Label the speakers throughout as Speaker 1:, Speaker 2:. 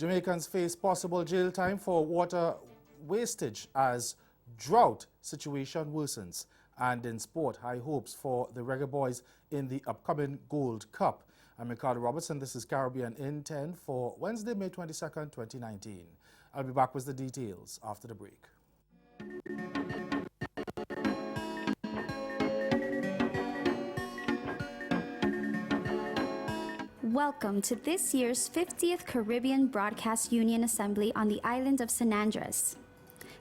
Speaker 1: Jamaicans face possible jail time for water wastage as drought situation worsens. And in sport, high hopes for the Reggae Boys in the upcoming Gold Cup. I'm Ricardo Robertson. This is Caribbean in 10 for Wednesday, May 22nd, 2019. I'll be back with the details after the break.
Speaker 2: Welcome to this year's 50th Caribbean Broadcast Union Assembly on the island of San Andres.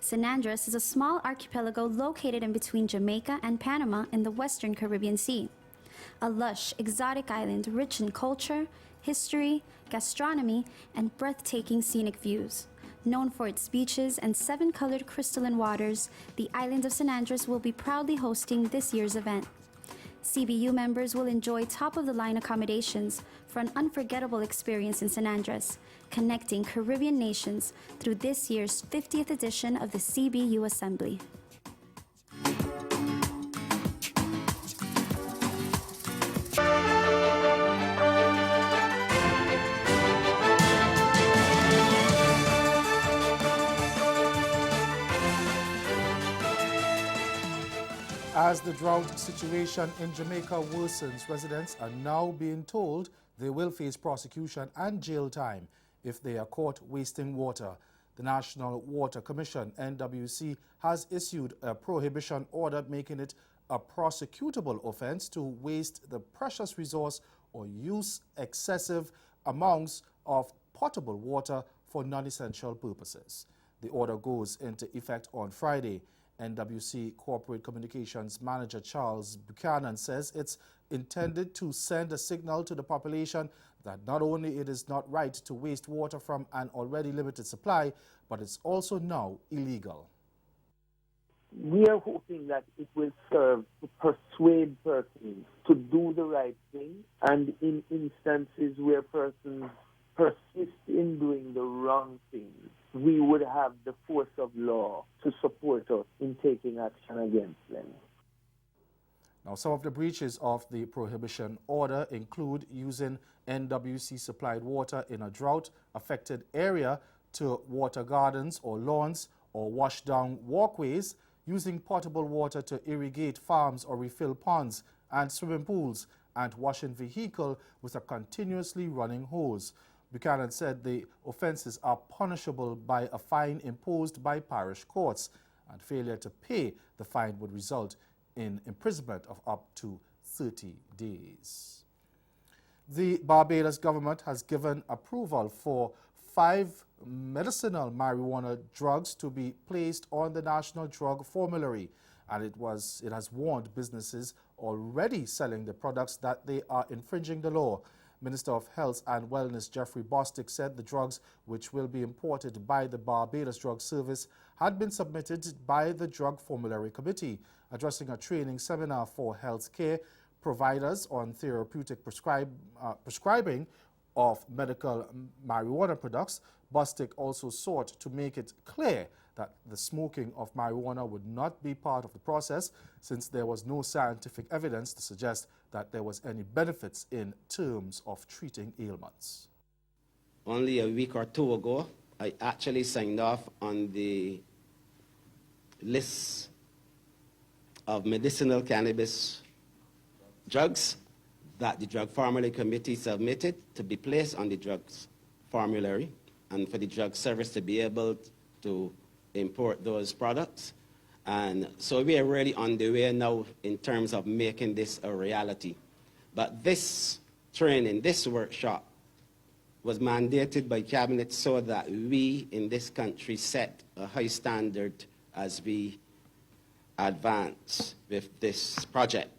Speaker 2: San Andres is a small archipelago located in between Jamaica and Panama in the Western Caribbean Sea. A lush, exotic island rich in culture, history, gastronomy, and breathtaking scenic views. Known for its beaches and 7-colored crystalline waters, the island of San Andres will be proudly hosting this year's event. CBU members will enjoy top-of-the-line accommodations for an unforgettable experience in San Andres, connecting Caribbean nations through this year's 50th edition of the CBU Assembly.
Speaker 1: As the drought situation in Jamaica worsens, residents are now being told they will face prosecution and jail time if they are caught wasting water. The National Water Commission, NWC, has issued a prohibition order making it a prosecutable offense to waste the precious resource or use excessive amounts of potable water for non-essential purposes. The order goes into effect on Friday. NWC Corporate Communications Manager Charles Buchanan says it's intended to send a signal to the population that not only it is not right to waste water from an already limited supply, but it's also now illegal.
Speaker 3: We are hoping that it will serve to persuade persons to do the right thing, and in instances where persons persist in doing the wrong thing, we would have the force of law to support us in taking action against them.
Speaker 1: Now, some of the breaches of the prohibition order include using NWC-supplied water in a drought-affected area to water gardens or lawns or wash down walkways, using potable water to irrigate farms or refill ponds and swimming pools, and washing vehicle with a continuously running hose. Buchanan said the offences are punishable by a fine imposed by parish courts, and failure to pay the fine would result in imprisonment of up to 30 days. The Barbados government has given approval for 5 medicinal marijuana drugs to be placed on the National Drug Formulary, and it has warned businesses already selling the products that they are infringing the law. Minister of Health and Wellness Jeffrey Bostic said the drugs, which will be imported by the Barbados Drug Service, had been submitted by the Drug Formulary Committee. Addressing a training seminar for healthcare providers on therapeutic prescribing of medical marijuana products, Bostic also sought to make it clear that the smoking of marijuana would not be part of the process, since there was no scientific evidence to suggest that there was any benefits in terms of treating ailments.
Speaker 4: Only a week or two ago, I actually signed off on the list of medicinal cannabis drugs that the Drug Formulary Committee submitted to be placed on the drugs formulary, and for the drug service to be able to import those products. And so we are really on the way now in terms of making this a reality. But this training, this workshop, was mandated by Cabinet so that we in this country set a high standard as we advance with this project.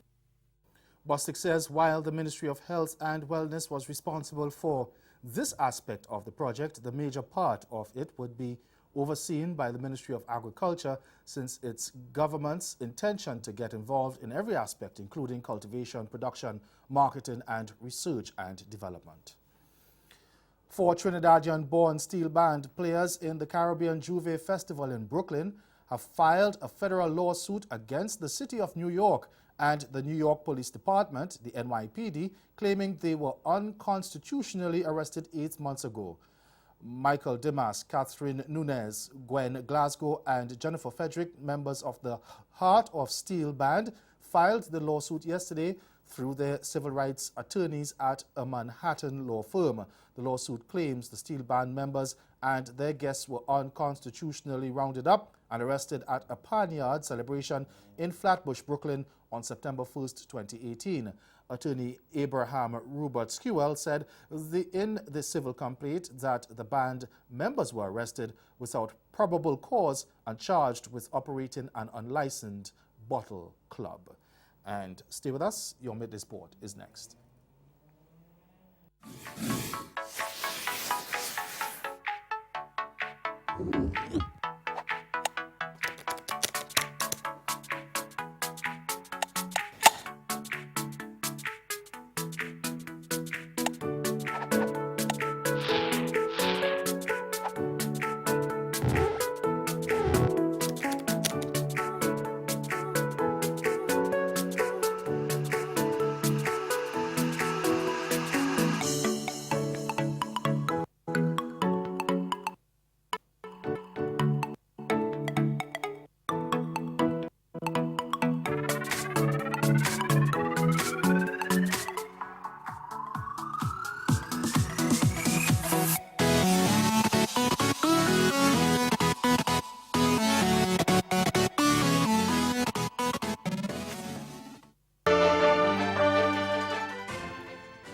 Speaker 1: Bostic says while the Ministry of Health and Wellness was responsible for this aspect of the project, the major part of it would be overseen by the Ministry of Agriculture, since it's government's intention to get involved in every aspect, including cultivation, production, marketing, and research and development. 4 Trinidadian-born steel band players in the Caribbean Juve Festival in Brooklyn have filed a federal lawsuit against the City of New York and the New York Police Department, the NYPD, claiming they were unconstitutionally arrested 8 months ago. Michael Dimas, Catherine Nunez, Gwen Glasgow, and Jennifer Frederick, members of the Heart of Steel Band, filed the lawsuit yesterday through their civil rights attorneys at a Manhattan law firm. The lawsuit claims the Steel Band members and their guests were unconstitutionally rounded up and arrested at a Panyard celebration in Flatbush, Brooklyn on September 1st, 2018. Attorney Abraham Rupert Skewell said in the civil complaint that the band members were arrested without probable cause and charged with operating an unlicensed bottle club. And stay with us, your Midday Sport is next.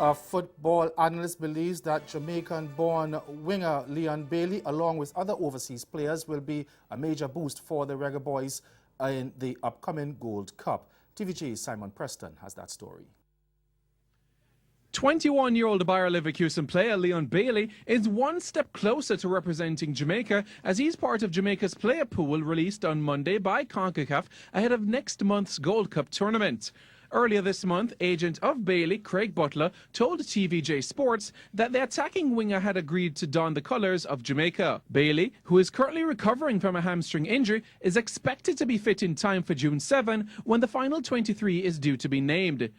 Speaker 1: A football analyst believes that Jamaican-born winger Leon Bailey, along with other overseas players, will be a major boost for the Reggae Boys in the upcoming Gold Cup. TVG's Simon Preston has that story.
Speaker 5: 21-year-old Bayer Leverkusen player Leon Bailey is one step closer to representing Jamaica as he's part of Jamaica's player pool released on Monday by CONCACAF ahead of next month's Gold Cup tournament. Earlier this month, agent of Bailey, Craig Butler, told TVJ Sports that the attacking winger had agreed to don the colours of Jamaica. Bailey, who is currently recovering from a hamstring injury, is expected to be fit in time for June 7 when the final 23 is due to be named.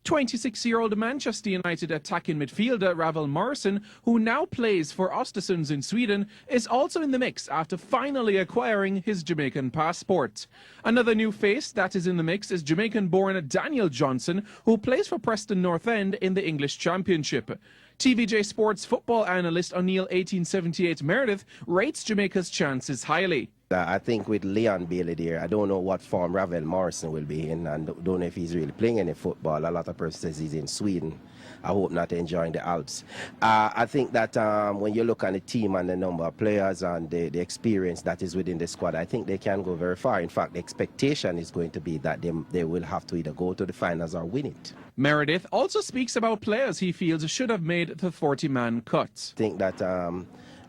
Speaker 5: 26-year-old Manchester United attacking midfielder Ravel Morrison, who now plays for Östersund in Sweden, is also in the mix after finally acquiring his Jamaican passport. Another new face that is in the mix is Jamaican-born Daniel Johnson, who plays for Preston North End in the English Championship. TVJ Sports football analyst O'Neill 1878 Meredith rates Jamaica's chances highly.
Speaker 6: I think with Leon Bailey there, I don't know what form Ravel Morrison will be in, and don't know if he's really playing any football. A lot of persons says he's in Sweden. I hope not enjoying the Alps. I think that when you look at the team and the number of players and the experience that is within the squad, I think they can go very far. In fact, the expectation is going to be that they will have to either go to the finals or win it.
Speaker 5: Meredith also speaks about players he feels should have made the 40-man cut.
Speaker 6: I think that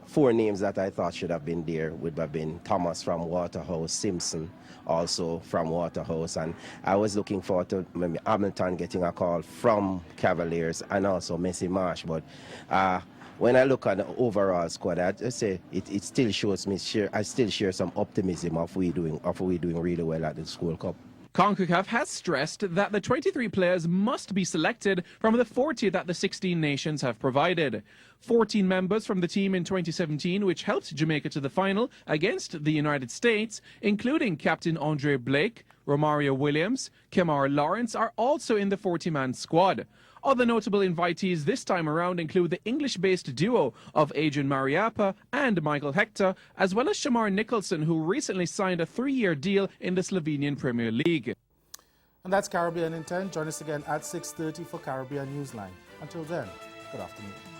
Speaker 6: 4 names that I thought should have been there would have been Thomas from Waterhouse, Simpson also from Waterhouse, and I was looking forward to maybe Hamilton getting a call from Cavaliers and also Messi Marsh, but when I look at the overall squad, I just say it still shows me I still share some optimism of we doing really well at the School Cup.
Speaker 5: CONCACAF has stressed that the 23 players must be selected from the 40 that the 16 nations have provided. 14 members from the team in 2017, which helped Jamaica to the final against the United States, including Captain Andre Blake, Romario Williams, Kemar Lawrence, are also in the 40-man squad. Other notable invitees this time around include the English-based duo of Adrian Mariappa and Michael Hector, as well as Shamar Nicholson, who recently signed a 3-year deal in the Slovenian Premier League.
Speaker 1: And that's Caribbean in 10. Join us again at 6:30 for Caribbean Newsline. Until then, good afternoon.